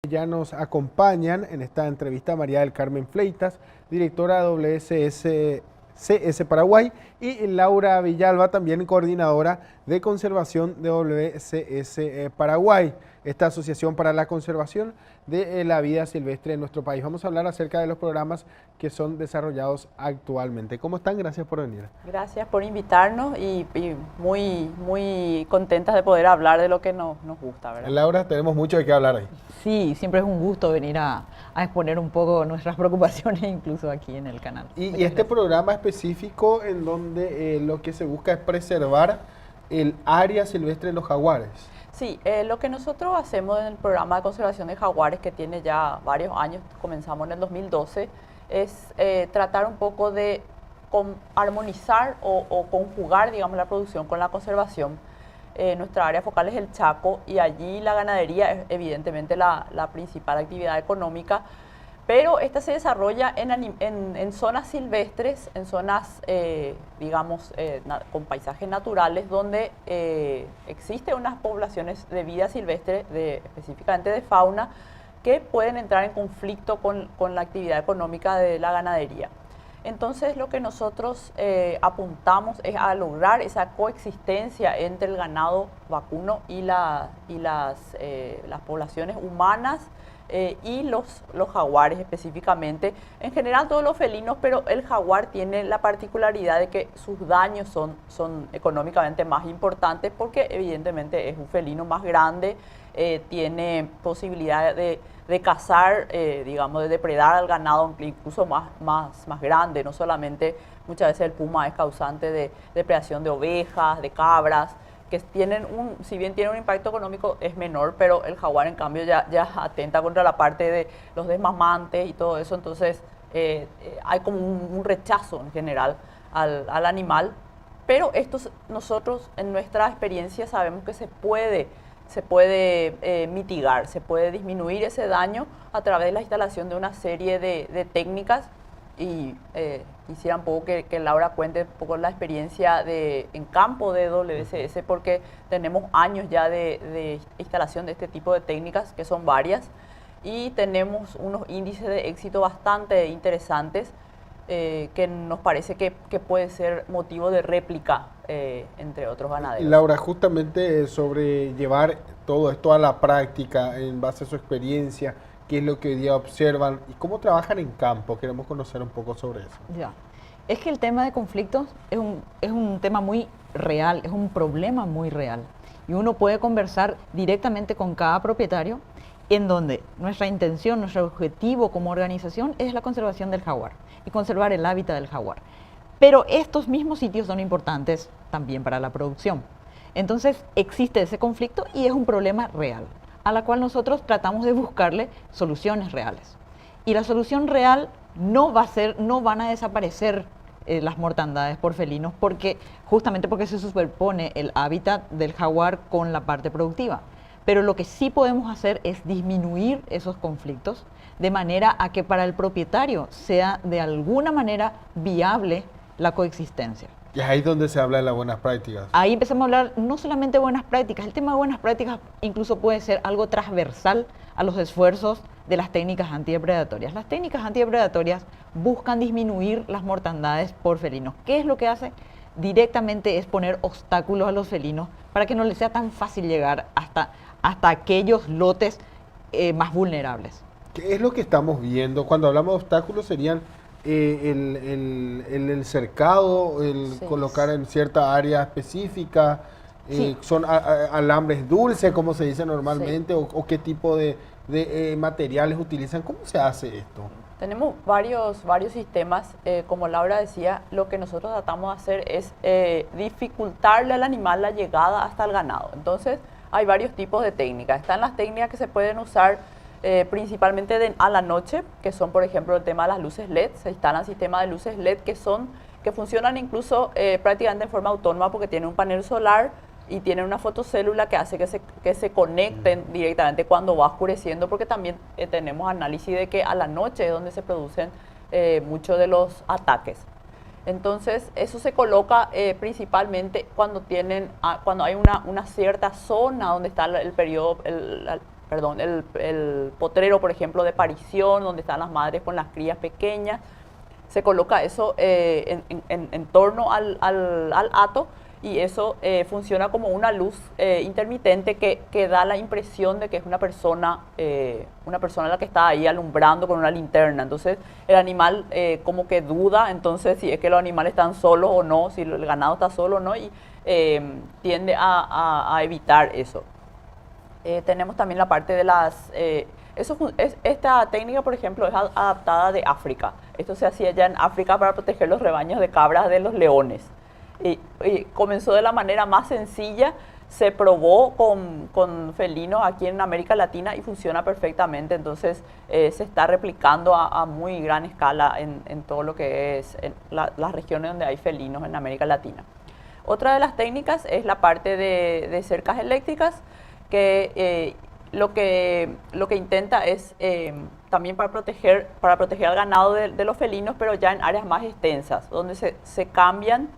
Ya nos acompañan en esta entrevista María del Carmen Fleitas, directora de WCS Paraguay, y Laura Villalba, también coordinadora de conservación de WCS Paraguay, esta asociación para la conservación de la vida silvestre en nuestro país. Vamos a hablar acerca de los programas que son desarrollados actualmente. ¿Cómo están? Gracias por venir. Gracias por invitarnos y muy contentas de poder hablar de lo que nos gusta, ¿verdad? Laura, tenemos mucho de qué hablar ahí. Sí, siempre es un gusto venir a exponer un poco nuestras preocupaciones incluso aquí en el canal. Y este programa específico en donde lo que se busca es preservar el área silvestre de los jaguares. Sí, lo que nosotros hacemos en el programa de conservación de jaguares, que tiene ya varios años, comenzamos en el 2012, es tratar un poco de armonizar o conjugar, digamos, la producción con la conservación. Nuestra área focal es el Chaco y allí la ganadería es evidentemente la principal actividad económica, pero esta se desarrolla en zonas silvestres, en zonas, digamos, con paisajes naturales, donde existen unas poblaciones de vida silvestre, específicamente de fauna, que pueden entrar en conflicto con la actividad económica de la ganadería. Entonces lo que nosotros apuntamos es a lograr esa coexistencia entre el ganado vacuno y las poblaciones humanas y los jaguares específicamente. En general todos los felinos, pero el jaguar tiene la particularidad de que sus daños son económicamente más importantes porque evidentemente es un felino más grande, tiene posibilidad de cazar, digamos, de depredar al ganado incluso más grande. No solamente muchas veces el puma es causante de depredación de ovejas, de cabras, que tienen si bien tiene un impacto económico es menor, pero el jaguar en cambio ya atenta contra la parte de los desmamantes y todo eso. Entonces hay como un rechazo en general al animal, pero nosotros en nuestra experiencia sabemos que se puede mitigar, se puede disminuir ese daño a través de la instalación de una serie de técnicas. Y quisiera un poco que Laura cuente un poco la experiencia en campo de WCS, porque tenemos años ya de instalación de este tipo de técnicas, que son varias, y tenemos unos índices de éxito bastante interesantes que nos parece que puede ser motivo de réplica entre otros ganaderos. Laura, justamente sobre llevar todo esto a la práctica en base a su experiencia, qué es lo que hoy día observan y cómo trabajan en campo. Queremos conocer un poco sobre eso. Ya. Es que el tema de conflictos es un tema muy real, es un problema muy real. Y uno puede conversar directamente con cada propietario en donde nuestra intención, nuestro objetivo como organización es la conservación del jaguar y conservar el hábitat del jaguar. Pero estos mismos sitios son importantes también para la producción. Entonces existe ese conflicto y es un problema real, a la cual nosotros tratamos de buscarle soluciones reales. Y la solución real no van a desaparecer las mortandades por felinos, justamente porque se superpone el hábitat del jaguar con la parte productiva. Pero lo que sí podemos hacer es disminuir esos conflictos de manera a que para el propietario sea de alguna manera viable la coexistencia. Y es ahí donde se habla de las buenas prácticas. Ahí empezamos a hablar no solamente de buenas prácticas, el tema de buenas prácticas incluso puede ser algo transversal a los esfuerzos de las técnicas antidepredatorias. Las técnicas antidepredatorias buscan disminuir las mortandades por felinos. ¿Qué es lo que hace? Directamente es poner obstáculos a los felinos para que no les sea tan fácil llegar hasta aquellos lotes más vulnerables. ¿Qué es lo que estamos viendo? Cuando hablamos de obstáculos serían el cercado, Sí. colocar en cierta área específica, Sí. son alambres dulces, como se dice normalmente, Sí. o qué tipo de materiales utilizan. ¿Cómo se hace esto? Tenemos varios sistemas, como Laura decía, lo que nosotros tratamos de hacer es dificultarle al animal la llegada hasta el ganado. Entonces hay varios tipos de técnicas. Están las técnicas que se pueden usar principalmente a la noche, que son por ejemplo el tema de las luces LED. Se instalan sistemas de luces LED que funcionan incluso prácticamente en forma autónoma porque tienen un panel solar y tienen una fotocélula que hace que se conecten directamente cuando va oscureciendo, porque también tenemos análisis de que a la noche es donde se producen muchos de los ataques. Entonces eso se coloca principalmente cuando hay una cierta zona donde está el periodo, el potrero, por ejemplo, de parición, donde están las madres con las crías pequeñas. Se coloca eso en torno al hato, y eso funciona como una luz intermitente que da la impresión de que es una persona la que está ahí alumbrando con una linterna. Entonces el animal como que duda, entonces si es que los animales están solos o no, si el ganado está solo o no, y tiende a evitar eso. Tenemos también la parte de las... esta técnica, por ejemplo, es adaptada de África. Esto se hacía ya en África para proteger los rebaños de cabras de los leones. Y comenzó de la manera más sencilla, se probó con felinos aquí en América Latina y funciona perfectamente. Entonces se está replicando a muy gran escala en todo lo que es las regiones donde hay felinos en América Latina. Otra de las técnicas es la parte de cercas eléctricas, que lo que intenta es también para proteger al ganado de los felinos, pero ya en áreas más extensas, donde se cambian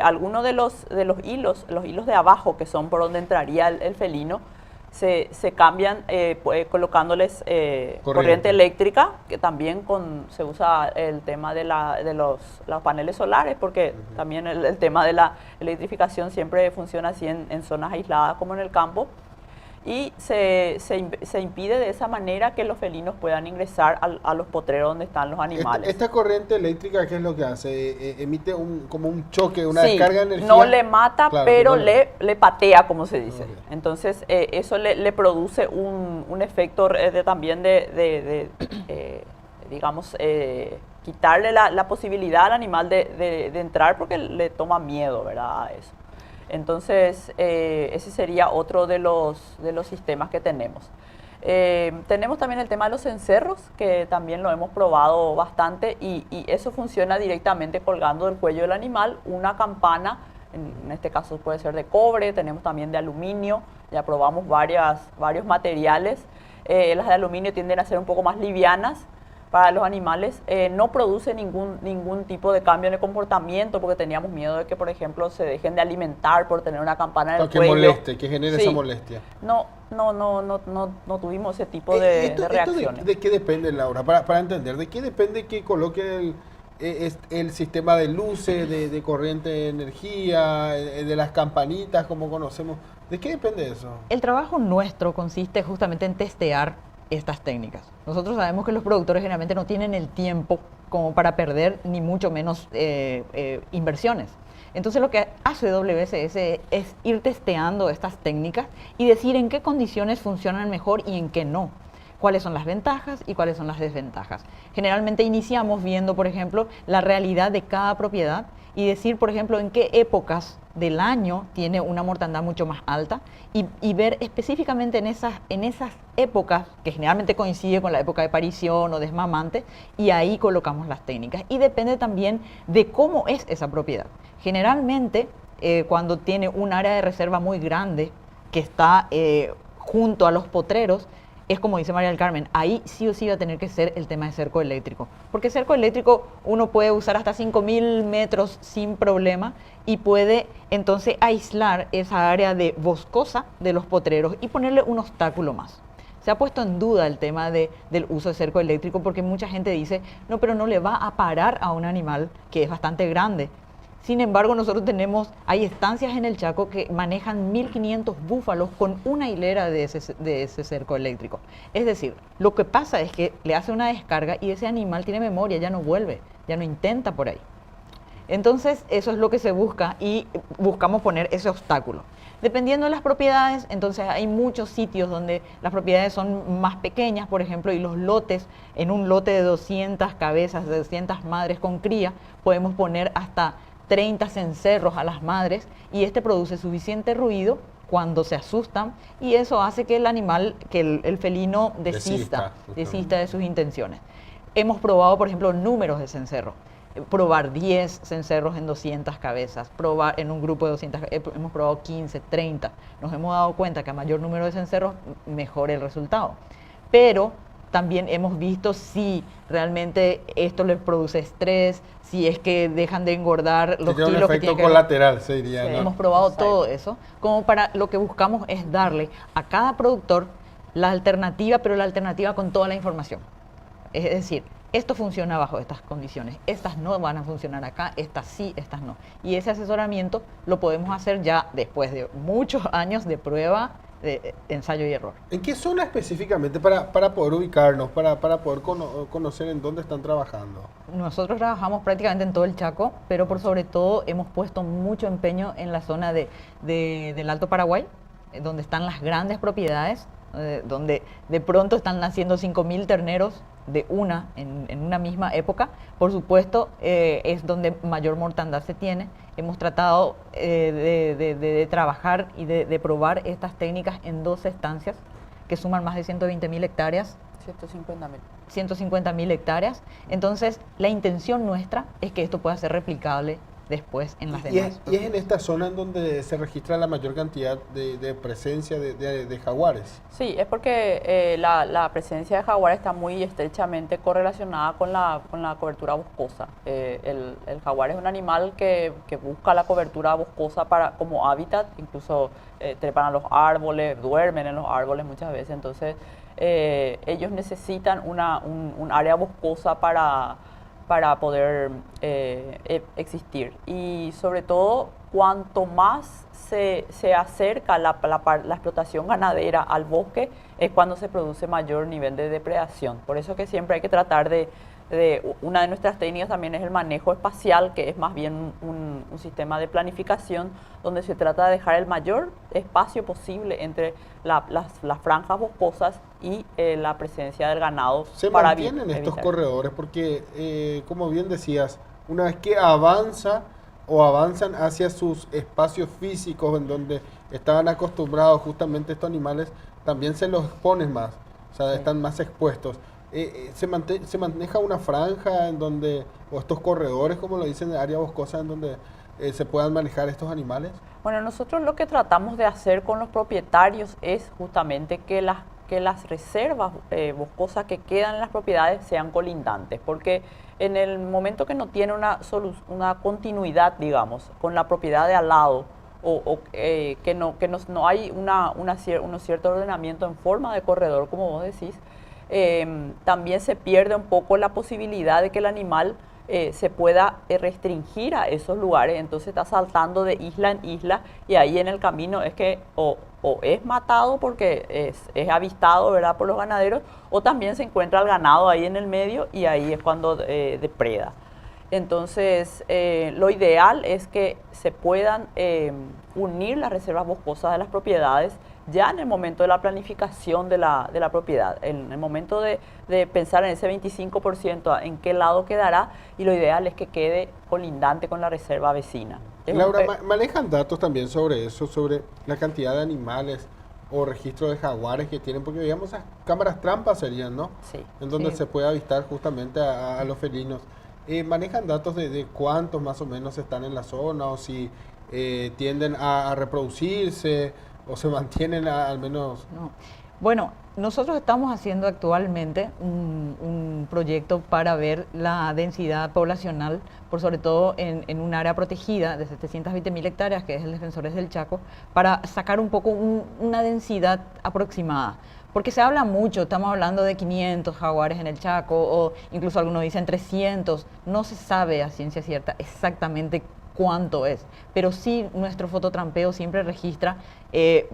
algunos de los hilos, los hilos de abajo, que son por donde entraría el felino, se cambian colocándoles corriente eléctrica, que también se usa el tema de los paneles solares, porque también el tema de la electrificación siempre funciona así en zonas aisladas como en el campo. Y se impide de esa manera que los felinos puedan ingresar a los potreros donde están los animales. Esta corriente eléctrica, ¿qué es lo que hace? ¿Emite como un choque, una descarga de energía? No le mata, claro, pero le patea, como se dice. Okay. Entonces, eso le produce un efecto también digamos, quitarle la posibilidad al animal de entrar, porque le toma miedo, ¿verdad?, a eso. Entonces, ese sería otro de los sistemas que tenemos. Tenemos también el tema de los cencerros, que también lo hemos probado bastante, y eso funciona directamente colgando del cuello del animal una campana, en este caso puede ser de cobre, tenemos también de aluminio, ya probamos varios materiales. Las de aluminio tienden a ser un poco más livianas para los animales, no produce ningún tipo de cambio en el comportamiento, porque teníamos miedo de que, por ejemplo, se dejen de alimentar por tener una campana en el cuello. Que moleste, que genere esa molestia. No tuvimos ese tipo de reacciones. ¿De qué depende, Laura? Para entender, ¿de qué depende que coloque el sistema de luces, de corriente de energía, de las campanitas, como conocemos? ¿De qué depende eso? El trabajo nuestro consiste justamente en testear estas técnicas. Nosotros sabemos que los productores generalmente no tienen el tiempo como para perder, ni mucho menos inversiones. Entonces lo que hace WSS es ir testeando estas técnicas y decir en qué condiciones funcionan mejor y en qué no. Cuáles son las ventajas y cuáles son las desventajas. Generalmente iniciamos viendo, por ejemplo, la realidad de cada propiedad y decir, por ejemplo, en qué épocas del año tiene una mortandad mucho más alta y ver específicamente en esas épocas, que generalmente coincide con la época de parición o desmamante, y ahí colocamos las técnicas. Y depende también de cómo es esa propiedad. Generalmente, cuando tiene un área de reserva muy grande que está junto a los potreros, es como dice María del Carmen, ahí sí o sí va a tener que ser el tema de cerco eléctrico. Porque cerco eléctrico uno puede usar hasta 5.000 metros sin problema y puede entonces aislar esa área de boscosa de los potreros y ponerle un obstáculo más. Se ha puesto en duda el tema del uso de cerco eléctrico, porque mucha gente dice, no, pero no le va a parar a un animal que es bastante grande. Sin embargo, hay estancias en el Chaco que manejan 1.500 búfalos con una hilera de ese cerco eléctrico. Es decir, lo que pasa es que le hace una descarga y ese animal tiene memoria, ya no vuelve, ya no intenta por ahí. Entonces, eso es lo que se busca y buscamos poner ese obstáculo. Dependiendo de las propiedades, entonces hay muchos sitios donde las propiedades son más pequeñas, por ejemplo, y los lotes, en un lote de 200 cabezas, de 200 madres con cría, podemos poner hasta 30 cencerros a las madres, y este produce suficiente ruido cuando se asustan, y eso hace que el animal, que el felino desista de sus intenciones. Hemos probado, por ejemplo, números de cencerros. Probar 10 cencerros en 200 cabezas, probar en un grupo de 200, hemos probado 15, 30. Nos hemos dado cuenta que a mayor número de cencerros, mejor el resultado. Pero también hemos visto si realmente esto les produce estrés, si es que dejan de engordar los kilos que tienen. Un efecto colateral, se diría. Sí, ¿no? Hemos probado todo eso, como para lo que buscamos es darle a cada productor la alternativa, pero la alternativa con toda la información. Es decir, esto funciona bajo estas condiciones, estas no van a funcionar acá, estas sí, estas no. Y ese asesoramiento lo podemos hacer ya después de muchos años de prueba, de ensayo y error. ¿En qué zona específicamente para poder ubicarnos, para poder conocer en dónde están trabajando? Nosotros trabajamos prácticamente en todo el Chaco, pero por sobre todo hemos puesto mucho empeño en la zona del Alto Paraguay, donde están las grandes propiedades, donde de pronto están naciendo 5.000 terneros en una misma época. Por supuesto, es donde mayor mortandad se tiene. Hemos tratado de trabajar y de probar estas técnicas en 12 estancias que suman más de 120.000 hectáreas. 150.000. 150.000 hectáreas. Entonces, la intención nuestra es que esto pueda ser replicable después en las demás. Y es en esta zona en donde se registra la mayor cantidad de presencia de jaguares. Sí, es porque la presencia de jaguares está muy estrechamente correlacionada con la cobertura boscosa. El jaguar es un animal que busca la cobertura boscosa como hábitat, incluso trepan a los árboles, duermen en los árboles muchas veces, entonces ellos necesitan un área boscosa para poder existir. Y sobre todo, cuanto más se acerca la explotación ganadera al bosque, es cuando se produce mayor nivel de depredación. Por eso que siempre hay que tratar una de nuestras técnicas también es el manejo espacial, que es más bien un sistema de planificación donde se trata de dejar el mayor espacio posible entre las franjas boscosas y la presencia del ganado. Se mantienen estos corredores porque, como bien decías, una vez que avanzan hacia sus espacios físicos en donde estaban acostumbrados justamente estos animales, también se los exponen más, o sea, están más expuestos. Se maneja una franja en donde, o estos corredores, como lo dicen, de área boscosa, en donde se puedan manejar estos animales. Bueno, nosotros lo que tratamos de hacer con los propietarios es justamente que las reservas boscosas que quedan en las propiedades sean colindantes, porque en el momento que no tiene una continuidad, digamos, con la propiedad de al lado, que no hay un cierto ordenamiento en forma de corredor, como vos decís, también se pierde un poco la posibilidad de que el animal se pueda restringir a esos lugares, entonces está saltando de isla en isla y ahí en el camino es que o es matado porque es avistado, ¿verdad?, por los ganaderos, o también se encuentra el ganado ahí en el medio y ahí es cuando depreda. Entonces, lo ideal es que se puedan unir las reservas boscosas de las propiedades ya en el momento de la planificación de la propiedad, en el momento de pensar en ese 25% en qué lado quedará, y lo ideal es que quede colindante con la reserva vecina. Laura, ¿manejan datos también sobre eso, sobre la cantidad de animales o registro de jaguares que tienen? Porque digamos, esas cámaras trampas serían, ¿no? Sí. En donde sí. se puede avistar justamente a los felinos. ¿Manejan datos de cuántos más o menos están en la zona, o si tienden a reproducirse o se mantienen al menos? No. Bueno, nosotros estamos haciendo actualmente un proyecto para ver la densidad poblacional, por sobre todo en un área protegida de 720.000 hectáreas, que es el Defensores del Chaco, para sacar un poco una densidad aproximada. Porque se habla mucho, estamos hablando de 500 jaguares en el Chaco, o incluso algunos dicen 300, no se sabe a ciencia cierta exactamente cuánto es, pero sí nuestro fototrampeo siempre registra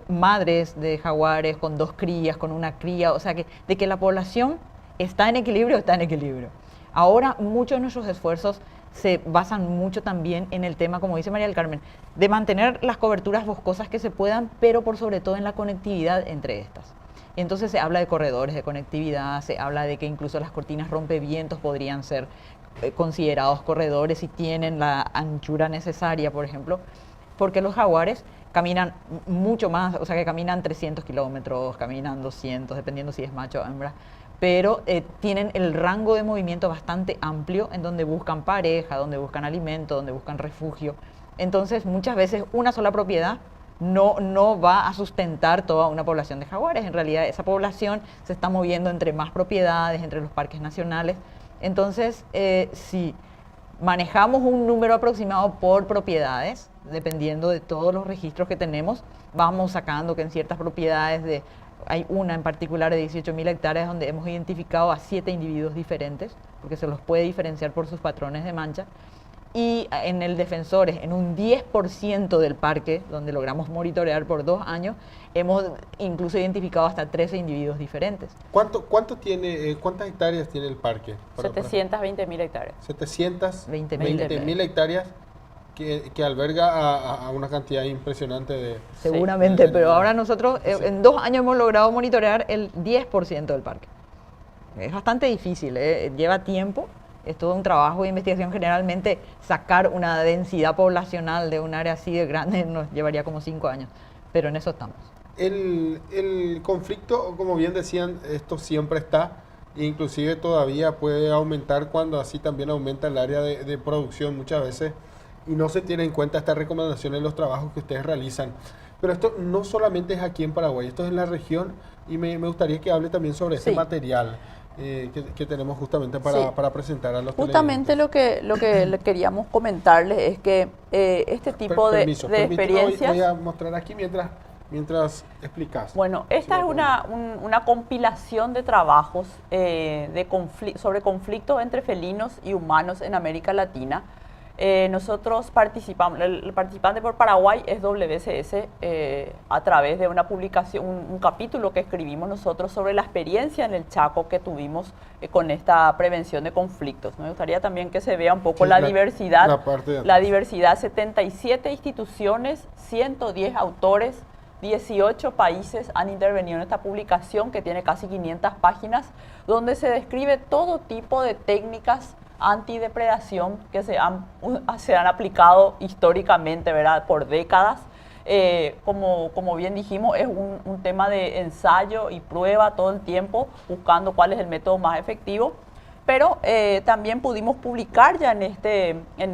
madres de jaguares con 2 crías, con una cría, o sea que de que la población está en equilibrio. Ahora muchos de nuestros esfuerzos se basan mucho también en el tema, como dice María del Carmen, de mantener las coberturas boscosas que se puedan, pero por sobre todo en la conectividad entre estas. Entonces se habla de corredores de conectividad, se habla de que incluso las cortinas rompevientos podrían ser considerados corredores si tienen la anchura necesaria, por ejemplo, porque los jaguares caminan mucho más, o sea que caminan 300 kilómetros, caminan 200, dependiendo si es macho o hembra, pero tienen el rango de movimiento bastante amplio en donde buscan pareja, donde buscan alimento, donde buscan refugio. Entonces muchas veces una sola propiedad no va a sustentar toda una población de jaguares. En realidad esa población se está moviendo entre más propiedades, entre los parques nacionales. Entonces, si manejamos un número aproximado por propiedades, dependiendo de todos los registros que tenemos, vamos sacando que en ciertas propiedades de Hay una en particular de 18.000 hectáreas donde hemos identificado a 7 individuos diferentes, porque se los puede diferenciar por sus patrones de mancha. Y en el Defensores, en un 10% del parque, donde logramos monitorear por 2 años, hemos incluso identificado hasta 13 individuos diferentes. ¿Cuántas hectáreas tiene el parque? 720.000 hectáreas. 720.000 hectáreas que alberga a una cantidad impresionante de... Seguramente, sí, pero ahora nosotros en 2 años hemos logrado monitorear el 10% del parque. Es bastante difícil, lleva tiempo. Es todo un trabajo de investigación. Generalmente sacar una densidad poblacional de un área así de grande nos llevaría como 5 años, pero en eso estamos. El conflicto, como bien decían, esto siempre está, e inclusive todavía puede aumentar cuando así también aumenta el área de producción muchas veces, y no se tiene en cuenta estas recomendaciones en los trabajos que ustedes realizan. Pero esto no solamente es aquí en Paraguay, esto es en la región, y me gustaría que hable también sobre este material que tenemos justamente para presentar a los Justamente lo que le queríamos comentarles es que este tipo de experiencias... Voy a mostrar aquí mientras explicas. Bueno, esta es una compilación de trabajos sobre conflictos entre felinos y humanos en América Latina. Nosotros participamos, el participante por Paraguay es WCS a través de una publicación, un capítulo que escribimos nosotros sobre la experiencia en el Chaco que tuvimos con esta prevención de conflictos. Me gustaría también que se vea un poco la diversidad, la diversidad, 77 instituciones, 110 autores, 18 países han intervenido en esta publicación que tiene casi 500 páginas, donde se describe todo tipo de técnicas antidepredación que se han aplicado históricamente, ¿verdad?, por décadas. Como bien dijimos, es un tema de ensayo y prueba todo el tiempo, buscando cuál es el método más efectivo. Pero también pudimos publicar ya en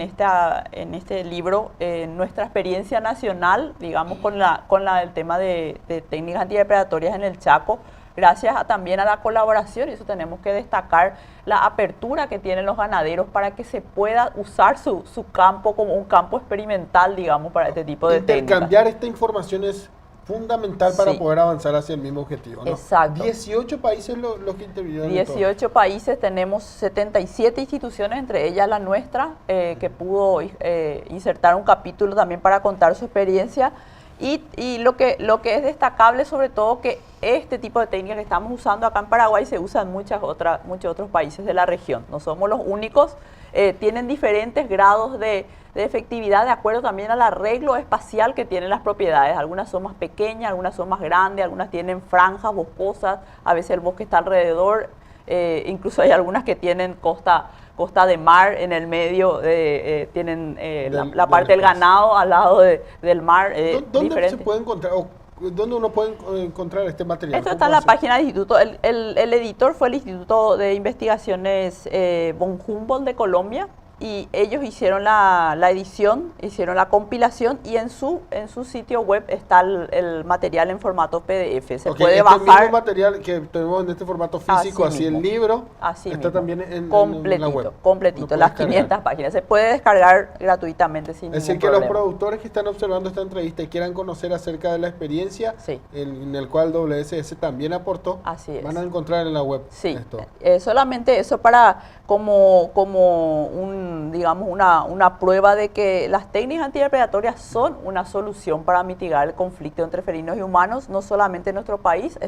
este libro nuestra experiencia nacional, digamos, con el tema de técnicas antidepredatorias en el Chaco, gracias también a la colaboración, y eso tenemos que destacar, la apertura que tienen los ganaderos para que se pueda usar su campo como un campo experimental, digamos, para este tipo de técnicas. Intercambiar esta información es fundamental para poder avanzar hacia el mismo objetivo, ¿no? Exacto. 18 países los que intervinieron. 18 países, tenemos 77 instituciones, entre ellas la nuestra, que pudo insertar un capítulo también para contar su experiencia. Y lo que es destacable sobre todo que este tipo de técnicas que estamos usando acá en Paraguay se usa en muchos otros países de la región. No somos los únicos, tienen diferentes grados de efectividad de acuerdo también al arreglo espacial que tienen las propiedades. Algunas son más pequeñas, algunas son más grandes, algunas tienen franjas boscosas, a veces el bosque está alrededor, incluso hay algunas que tienen costa de mar en el medio, tienen la parte del ganado al lado del mar. ¿Dónde se puede encontrar, o dónde uno puede encontrar este material? Esto está en la página del instituto. El editor fue el Instituto de Investigaciones von Humboldt de Colombia, y ellos hicieron la edición, hicieron la compilación, y en su sitio web está el material en formato PDF. Se puede bajar. El mismo material que tenemos en este formato físico, así el libro, está también en la web. Completito, las 500 páginas. Se puede descargar gratuitamente sin ningún problema. Es decir, que los productores que están observando esta entrevista y quieran conocer acerca de la experiencia en el cual WSS también aportó, van a encontrar en la web esto. Solamente eso para como una prueba de que las técnicas antidepredatorias son una solución para mitigar el conflicto entre felinos y humanos, no solamente en nuestro país.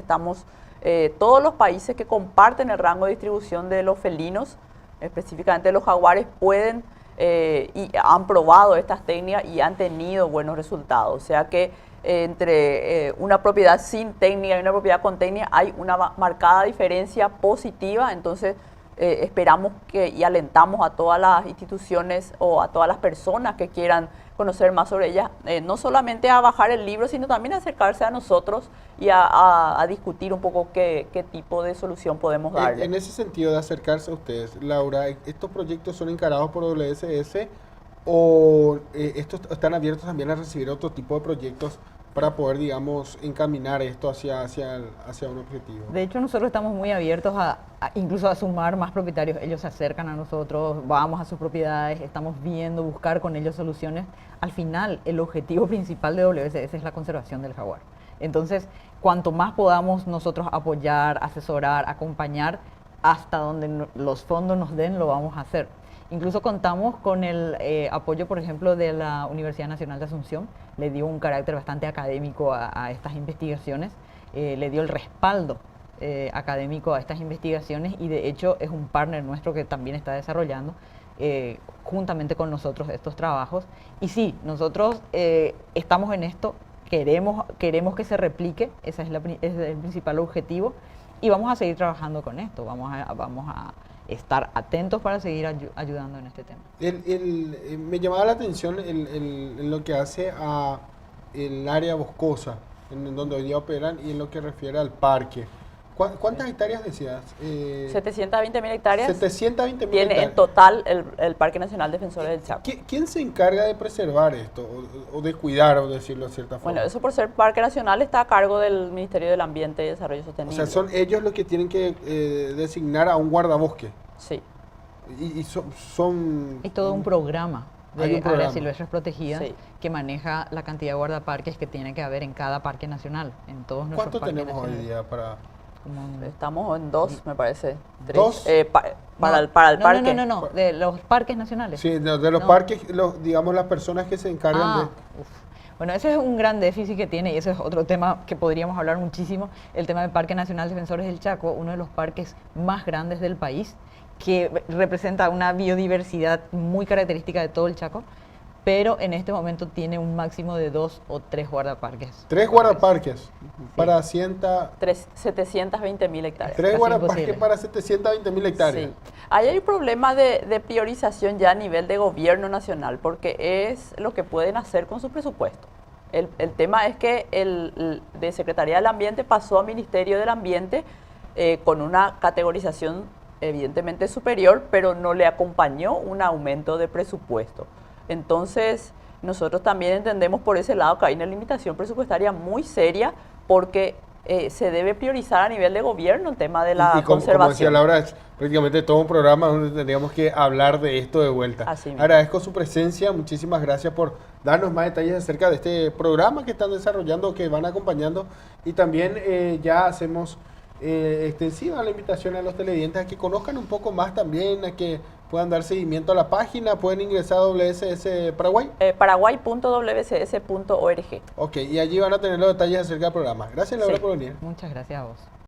Todos los países que comparten el rango de distribución de los felinos, específicamente los jaguares, pueden y han probado estas técnicas y han tenido buenos resultados. O sea que entre una propiedad sin técnica y una propiedad con técnica hay una marcada diferencia positiva. Entonces esperamos y alentamos a todas las instituciones o a todas las personas que quieran conocer más sobre ellas, no solamente a bajar el libro, sino también a acercarse a nosotros y a discutir un poco qué tipo de solución podemos darle. En ese sentido de acercarse a ustedes, Laura, ¿estos proyectos son encarados por WSS o estos están abiertos también a recibir otro tipo de proyectos para poder, digamos, encaminar esto hacia un objetivo? De hecho, nosotros estamos muy abiertos incluso a sumar más propietarios. Ellos se acercan a nosotros, vamos a sus propiedades, estamos viendo, buscar con ellos soluciones. Al final, el objetivo principal de WSS es la conservación del jaguar. Entonces, cuanto más podamos nosotros apoyar, asesorar, acompañar, hasta donde los fondos nos den, lo vamos a hacer. Incluso contamos con el apoyo, por ejemplo, de la Universidad Nacional de Asunción. Le dio un carácter bastante académico a estas investigaciones, le dio el respaldo académico a estas investigaciones y de hecho es un partner nuestro que también está desarrollando juntamente con nosotros estos trabajos. Y sí, nosotros estamos en esto, queremos que se replique, ese es el principal objetivo y vamos a seguir trabajando con esto, vamos a estar atentos para seguir ayudando en este tema. Me llamaba la atención en lo que hace a el área boscosa, en donde hoy día operan, y en lo que refiere al parque. ¿Cuántas hectáreas decías? 720.000 hectáreas. 720.000 tiene hectáreas. en total el Parque Nacional Defensores del Chaco. ¿Quién se encarga de preservar esto o de cuidar, o decirlo de cierta forma? Bueno, eso por ser Parque Nacional está a cargo del Ministerio del Ambiente y Desarrollo O Sostenible. sea, son ellos los que tienen que designar a un guardabosque. Sí. Y son... Hay todo un programa Hay de un programa. áreas silvestres protegidas Sí. que maneja la cantidad de guardaparques que tiene que haber en cada parque nacional, en todos nuestros ¿Cuánto parques tenemos hoy nacionales. día para...? Como- Estamos en 2, me parece. 3. ¿Dos? Para el parque. No, de los parques nacionales. Sí, de los No. parques, digamos, las personas que se encargan de... Uf. Bueno, ese es un gran déficit que tiene y ese es otro tema que podríamos hablar muchísimo, el tema del Parque Nacional Defensores del Chaco, uno de los parques más grandes del país, que representa una biodiversidad muy característica de todo el Chaco, pero en este momento tiene un máximo de 2 o 3 guardaparques. 3 guardaparques para 720.000 hectáreas. 3 Casi guardaparques imposible. para 720.000 hectáreas. Sí. Ahí hay un problema de priorización ya a nivel de gobierno nacional, porque es lo que pueden hacer con su presupuesto. El tema es que de Secretaría del Ambiente pasó a Ministerio del Ambiente con una categorización evidentemente superior, pero no le acompañó un aumento de presupuesto. Entonces, nosotros también entendemos por ese lado que hay una limitación presupuestaria muy seria, porque se debe priorizar a nivel de gobierno el tema de la Y como decía conservación. Laura, es prácticamente todo un programa donde tendríamos que hablar de esto de vuelta. Así mismo. Agradezco su presencia, muchísimas gracias por darnos más detalles acerca de este programa que están desarrollando, que van acompañando, y también ya hacemos extensiva la invitación a los televidentes a que conozcan un poco más también, a que puedan dar seguimiento a la página, pueden ingresar a WSS Paraguay. Paraguay.wcs.org. Ok, y allí van a tener los detalles acerca del programa. Gracias, Laura, Sí. por venir. Muchas gracias a vos.